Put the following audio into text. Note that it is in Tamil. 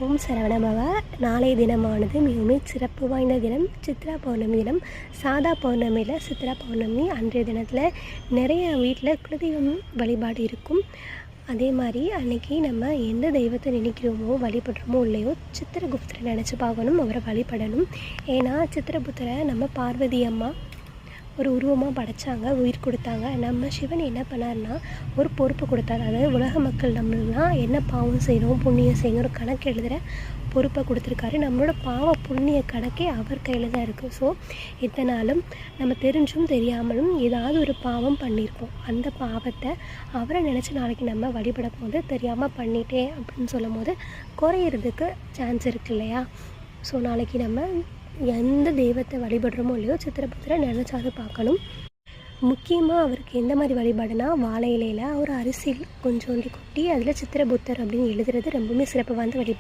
ஓம் சரவணபவ. நாளைய தினமானது மிகவும் சிறப்பு வாய்ந்த தினம். சித்ரா பௌர்ணமி தினம். சாதா பௌர்ணமியில் சித்ரா பௌர்ணமி அன்றைய தினத்தில் நிறைய வீட்டில் குலதெய்வம் வழிபாடு இருக்கும். அதே மாதிரி அன்றைக்கி நம்ம எந்த தெய்வத்தை நினைக்கிறோமோ வழிபடுறோமோ இல்லையோ சித்திரகுப்தரை நினச்சி பார்க்கணும், அவரை வழிபடணும். ஏன்னா சித்திரகுப்தரை நம்ம பார்வதி அம்மா ஒரு உருவமாக படைத்தாங்க, உயிர் கொடுத்தாங்க. நம்ம சிவன் என்ன பண்ணார்னா ஒரு பொறுப்பு கொடுத்தாரு. அதாவது உலக மக்கள் நம்மளாம் என்ன பாவம் செய்கிறோம் புண்ணியம் செய்யணும் கணக்கு எழுதுகிற பொறுப்பை கொடுத்துருக்காரு. நம்மளோட பாவ புண்ணிய கணக்கே அவர் கையில் தான் இருக்குது. ஸோ இதனாலும் நம்ம தெரிஞ்சும் தெரியாமலும் ஏதாவது ஒரு பாவம் பண்ணியிருப்போம். அந்த பாவத்தை அவரை நினச்சி நாளைக்கு நம்ம வழிபடும் போது தெரியாமல் பண்ணிட்டேன் அப்படின்னு சொல்லும் போது குறையிறதுக்கு சான்ஸ் இருக்குது இல்லையா? ஸோ நாளைக்கு நம்ம எந்த தெய்வத்தை வழிபடுறோமோ இல்லையோ சித்திரகுப்தரை நினச்சாது பார்க்கணும். முக்கியமாக அவருக்கு எந்த மாதிரி வழிபாடுனா வாழை இலையில் ஒரு அரிசி கொஞ்சோண்டி கொட்டி அதில் சித்திரகுப்தர் அப்படின்னு எழுதுறது ரொம்பவுமே சிறப்பு வாய்ந்த வழிபாடு.